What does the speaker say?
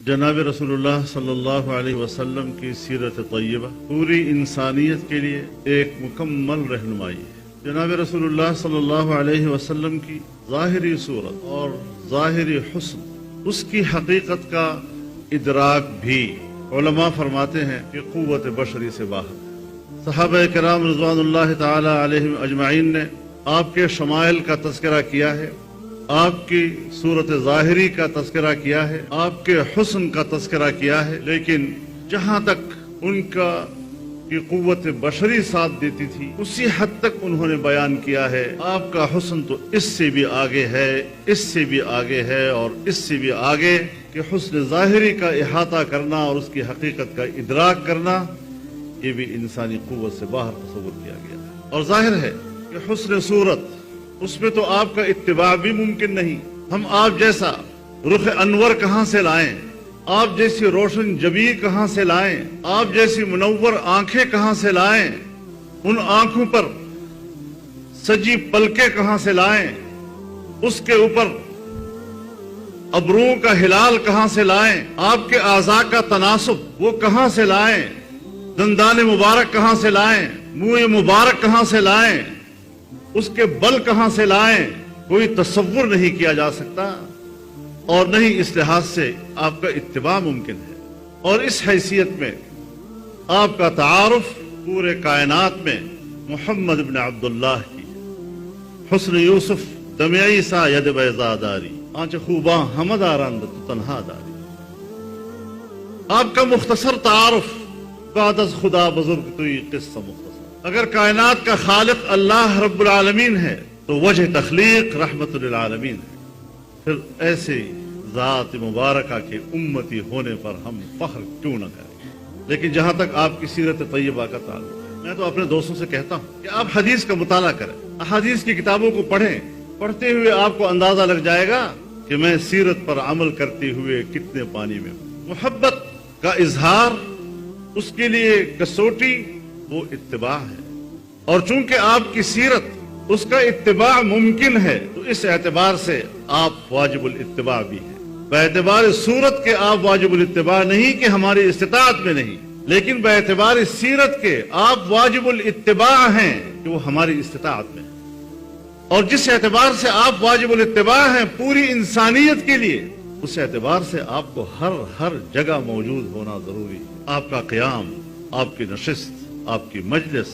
जनाब रसूलुल्लाह सल्लल्लाहु अलैहि वसल्लम की सीरत तय्यबा पूरी इंसानियत के लिए एक मुकम्मल रहनुमाई है। जनाब रसूलुल्लाह सल्लल्लाहु अलैहि वसल्लम की ज़ाहिरी सूरत और ज़ाहिरी हुस्न, उसकी हकीकत का इदराक भी उलमा फरमाते हैं कि क़ुव्वत बशरी से बाहर। सहाबा किराम रिज़वानुल्लाह ताला अलैहिम अजमाइन ने आपके शमाइल का तज़किरा किया है, आपकी सूरत ज़ाहिरी का तज़किरा किया है, आपके हुस्न का तज़किरा किया है, लेकिन जहाँ तक उनका की क़ुव्वत बशरी साथ देती थी उसी हद तक उन्होंने बयान किया है आपका हुस्न तो इससे भी आगे है, इससे भी आगे है और इससे भी आगे कि हुस्न ज़ाहिरी का इहाता करना और उसकी हकीकत का इदराक करना, ये भी इंसानी क़ुव्वत से बाहर तसव्वुर किया गया है। और ज़ाहिर है कि हुस्न सूरत, उसमें तो आपका इत्तिबा भी मुमकिन नहीं। हम आप जैसा रुख अनवर कहाँ से लाएं, आप जैसी रोशन जबी कहाँ से लाएं, आप जैसी मुनव्वर आंखें कहाँ से लाएं, उन आंखों पर सजी पलके कहाँ से लाएं, उसके ऊपर अबरुओं का हिलाल कहाँ से लाएं, आपके आज़ा का तनासुब वो कहाँ से लाएं, दंदान मुबारक कहाँ से लाएं, मुंह मुबारक कहाँ से लाएं, उसके बल कहां से लाएं, कोई तसव्वुर नहीं किया जा सकता। और नहीं इस लिहाज से आपका इत्तिबा मुमकिन है। और इस हैसियत में आपका तारुफ पूरे कायनात में मोहम्मद इब्न अब्दुल्लाह की हुस्न यूसुफ दमियाई सा यद बैज़ादारी आंच खूबा हमदारंद तन्हा दारी। आपका मुख्तसर तारुफ बादस खुदा बुजुर्ग तुई किस्सा मुख्तसर। अगर कायनात का खालिक अल्लाह रब्बुल आलमीन है तो वजह तख्लीक रहमतुल लिल आलमीन है। फिर ऐसे ज़ात मुबारका के उम्मती होने पर हम फख्र क्यों न करें। लेकिन जहाँ तक आपकी सीरत तय्यबा का ताल्लुक है, मैं तो अपने दोस्तों से कहता हूँ कि आप हदीस का मुताला करें, अहादीस की किताबों को पढ़ें। पढ़ते हुए आपको अंदाजा लग जाएगा कि मैं सीरत पर अमल करते हुए कितने पानी में हूँ। मोहब्बत का इजहार, उसके लिए कसौटी वो इत्तिबा है। और चूंकि आपकी सीरत उसका इत्तिबा मुमकिन है तो इस एतबार से आप वाजिबुल इत्तिबा भी हैं। बेएतबार सूरत के आप वाजिबुल इत्तिबा नहीं कि हमारी इस्तिताअत में नहीं, लेकिन बेएतबार सीरत के आप वाजिबुल इत्तिबा हैं कि वो हमारी इस्तिताअत में है। और जिस एतबार से आप वाजिबुल इत्तिबा हैं पूरी इंसानियत के लिए, उस एतबार से आपको हर जगह मौजूद होना जरूरी है। आपका क़याम, आपकी नशिस्त, आपकी मजलिस,